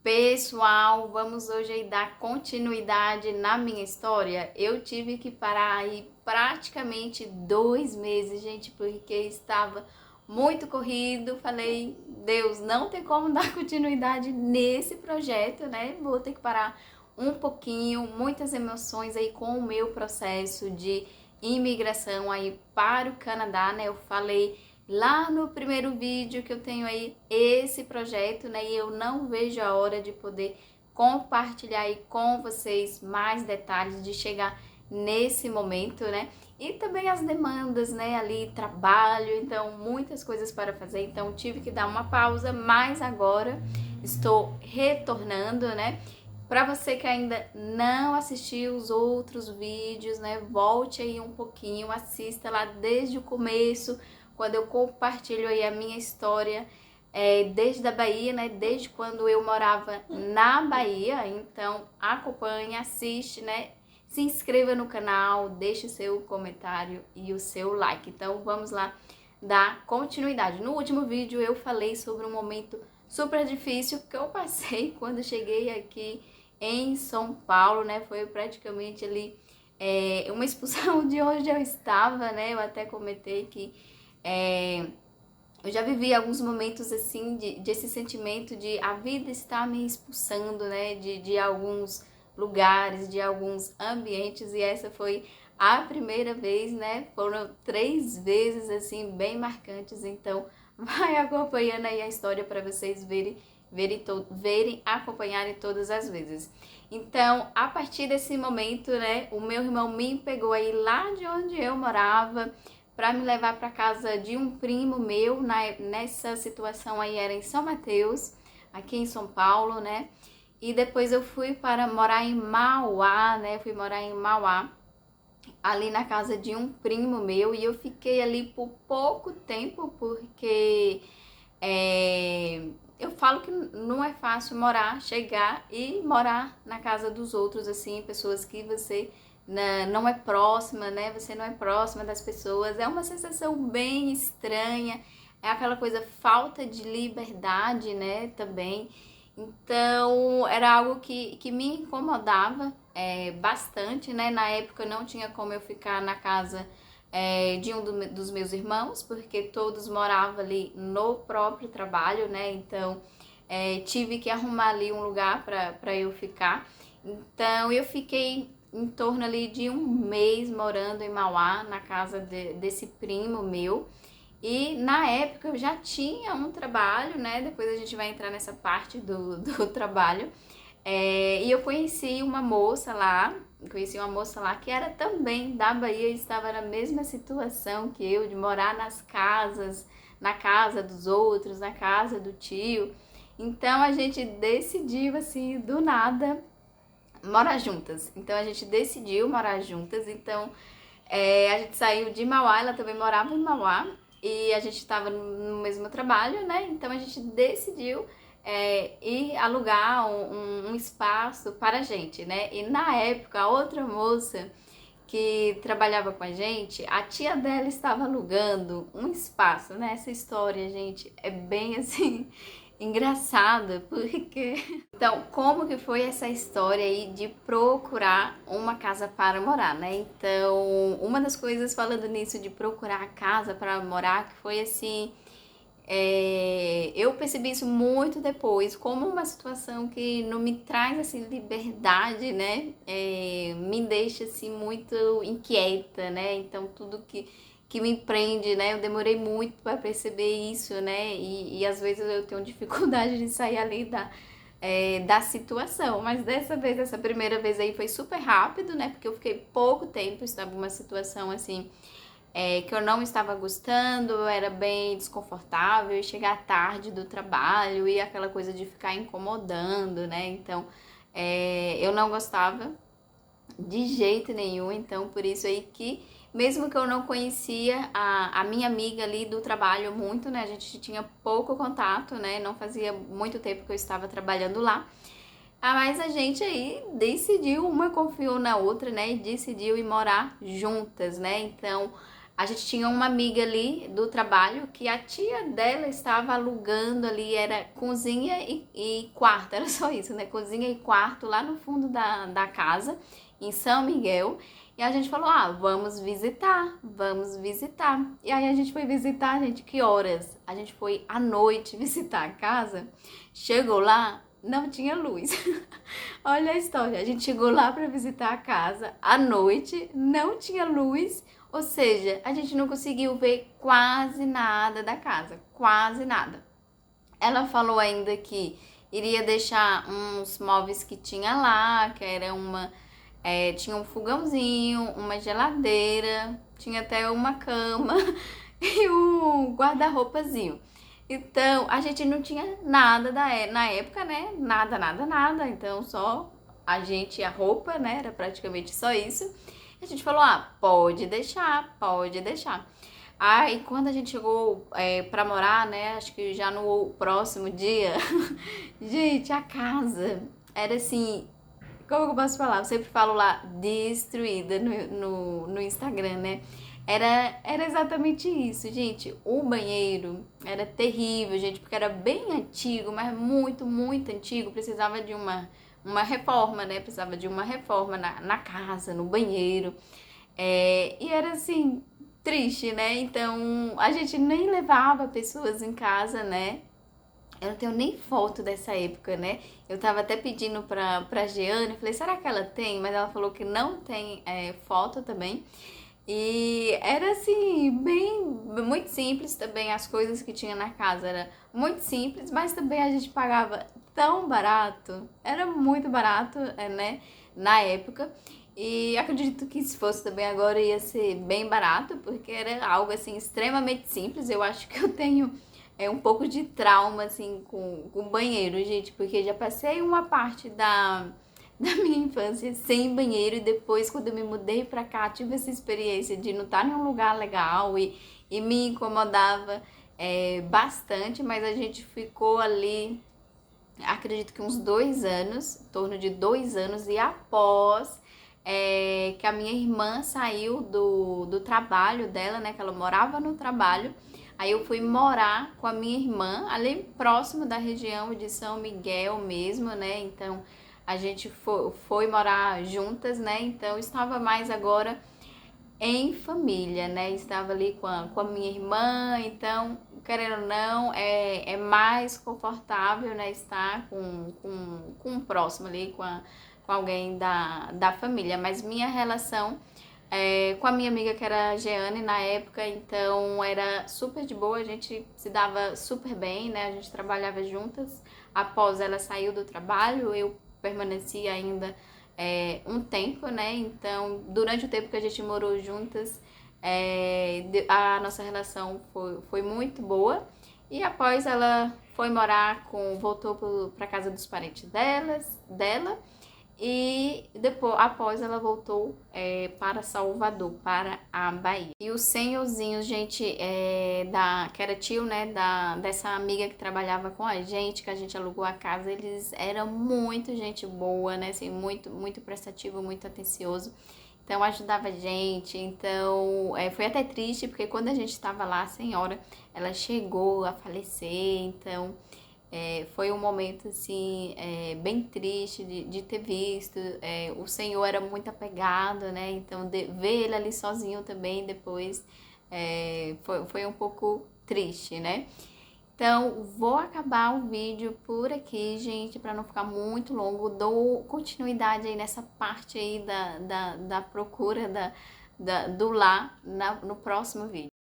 Pessoal, vamos hoje aí dar continuidade na minha história. Eu tive que parar aí praticamente 2 meses, gente, porque estava muito corrido. Falei, Deus, não tem como dar continuidade nesse projeto, né? Vou ter que parar um pouquinho, muitas emoções aí com o meu processo de imigração aí para o Canadá, né? Eu falei lá no primeiro vídeo que eu tenho aí esse projeto, né? E eu não vejo a hora de poder compartilhar aí com vocês mais detalhes, de chegar nesse momento, né? E também as demandas, né? Ali, trabalho, então muitas coisas para fazer, então tive que dar uma pausa, mas agora estou retornando, né? Para você que ainda não assistiu os outros vídeos, né? Volte aí um pouquinho, assista lá desde o começo, quando eu compartilho aí a minha história desde a Bahia, né? Desde quando eu morava na Bahia. Então acompanhe, assiste, né? Se inscreva no canal, deixe seu comentário e o seu like. Então vamos lá dar continuidade. No último vídeo eu falei sobre um momento super difícil que eu passei quando cheguei aqui em São Paulo, né? Foi praticamente ali uma expulsão de onde eu estava, né? Eu até comentei que eu já vivi alguns momentos assim, desse sentimento de a vida está me expulsando, né? De alguns lugares, de alguns ambientes, e essa foi a primeira vez, né? Foram 3 vezes assim, bem marcantes, então vai acompanhando aí a história para vocês verem, acompanharem todas as vezes. Então, a partir desse momento, né, o meu irmão me pegou aí lá de onde eu morava para me levar para casa de um primo meu. Nessa situação aí era em São Mateus, aqui em São Paulo, né? E depois eu fui para morar em Mauá, né? Fui morar em Mauá, ali na casa de um primo meu, e eu fiquei ali por pouco tempo, porque eu falo que não é fácil chegar e morar na casa dos outros, assim, pessoas que você não é próxima, né? Você não é próxima das pessoas. É uma sensação bem estranha, é aquela coisa, falta de liberdade, né? Também. Então, era algo que me incomodava bastante, né? Na época não tinha como eu ficar na casa de dos meus irmãos, porque todos moravam ali no próprio trabalho, né? Então, tive que arrumar ali um lugar para eu ficar. Então, eu fiquei em torno ali de um mês morando em Mauá, na casa desse primo meu. E na época eu já tinha um trabalho, né? Depois a gente vai entrar nessa parte do trabalho. E eu conheci uma moça lá que era também da Bahia e estava na mesma situação que eu, de morar na casa dos outros, na casa do tio. Então a gente decidiu, assim, do nada, morar juntas. Então a gente decidiu morar juntas. Então a gente saiu de Mauá, ela também morava em Mauá, e a gente estava no mesmo trabalho, né? Então a gente decidiu ir alugar um espaço para a gente, né? E na época, a outra moça que trabalhava com a tia dela estava alugando um espaço, né? Essa história, gente, é bem assim engraçada, porque então, como que foi essa história aí de procurar uma casa para morar, né? Então, uma das coisas, falando nisso de procurar a casa para morar, que foi assim, eu percebi isso muito depois, como uma situação que não me traz assim liberdade, né? Me deixa assim muito inquieta, né? Então tudo que me prende, né? Eu demorei muito para perceber isso, né? E às vezes eu tenho dificuldade de sair ali da situação, mas dessa vez, essa primeira vez aí foi super rápido, né? Porque eu fiquei pouco tempo, estava numa situação assim que eu não estava gostando, era bem desconfortável, e chegar tarde do trabalho e aquela coisa de ficar incomodando, né? Então, eu não gostava de jeito nenhum, então por isso aí que, mesmo que eu não conhecia a minha amiga ali do trabalho muito, né? A gente tinha pouco contato, né? Não fazia muito tempo que eu estava trabalhando lá. Mas a gente aí decidiu, uma confiou na outra, né? E decidiu ir morar juntas, né? Então, A gente tinha uma amiga ali do trabalho que a tia dela estava alugando ali, era cozinha e quarto, era só isso, né? Cozinha e quarto lá no fundo da casa, em São Miguel. E a gente falou, vamos visitar, vamos visitar. E aí a gente foi visitar, gente, que horas? A gente foi à noite visitar a casa, chegou lá, não tinha luz. Olha a história, a gente chegou lá para visitar a casa à noite, não tinha luz, ou seja, a gente não conseguiu ver quase nada da casa, quase nada. Ela falou ainda que iria deixar uns móveis que tinha lá, que era tinha um fogãozinho, uma geladeira, tinha até uma cama e um guarda-roupazinho. Então, a gente não tinha nada na época, né? Nada, nada, nada. Então, só a gente e a roupa, né? Era praticamente só isso. E a gente falou, pode deixar, pode deixar. Aí, quando a gente chegou pra morar, né? Acho que já no próximo dia, gente, a casa era assim, como eu posso falar? Eu sempre falo lá, destruída no Instagram, né? Era exatamente isso, gente. O banheiro era terrível, gente, porque era bem antigo, mas muito, muito antigo. Precisava de uma reforma, né? Precisava de uma reforma na casa, no banheiro. E era assim, triste, né? Então a gente nem levava pessoas em casa, né? Eu não tenho nem foto dessa época, né? Eu tava até pedindo pra Jeane, falei, será que ela tem? Mas ela falou que não tem foto também. E era assim, muito simples também, as coisas que tinha na casa era muito simples, mas também a gente pagava tão barato, era muito barato, né, na época. E acredito que se fosse também agora ia ser bem barato, porque era algo assim extremamente simples. Eu acho que eu tenho um pouco de trauma assim com banheiro, gente, porque já passei uma parte da minha infância sem banheiro e depois quando eu me mudei pra cá tive essa experiência de não estar em um lugar legal e me incomodava bastante, mas a gente ficou ali, acredito que uns 2 anos, em torno de 2 anos, e após que a minha irmã saiu do trabalho dela, né, que ela morava no trabalho, aí eu fui morar com a minha irmã, ali próximo da região de São Miguel mesmo, né, então a gente foi morar juntas, né, então estava mais agora em família, né, estava ali com a minha irmã, então, querendo ou não, é mais confortável, né, estar com um próximo ali, com alguém da família, mas minha relação com a minha amiga que era a Jeane na época, então era super de boa, a gente se dava super bem, né? A gente trabalhava juntas. Após ela saiu do trabalho, eu permaneci ainda um tempo, né? Então, durante o tempo que a gente morou juntas, a nossa relação foi muito boa. E após ela foi voltou para casa dos parentes dela. E depois, após ela voltou para Salvador, para a Bahia. E o senhorzinho, gente, que era tio, né, dessa amiga que trabalhava com a gente, que a gente alugou a casa, eles eram muito gente boa, né, assim, muito, muito prestativo, muito atencioso. Então ajudava a gente, então foi até triste, porque quando a gente estava lá, a senhora, ela chegou a falecer, então foi um momento assim bem triste de ter visto. O Senhor era muito apegado, né? Então ver ele ali sozinho também depois foi um pouco triste, né? Então vou acabar o vídeo por aqui, gente, para não ficar muito longo. Dou continuidade aí nessa parte aí da procura do lar no próximo vídeo.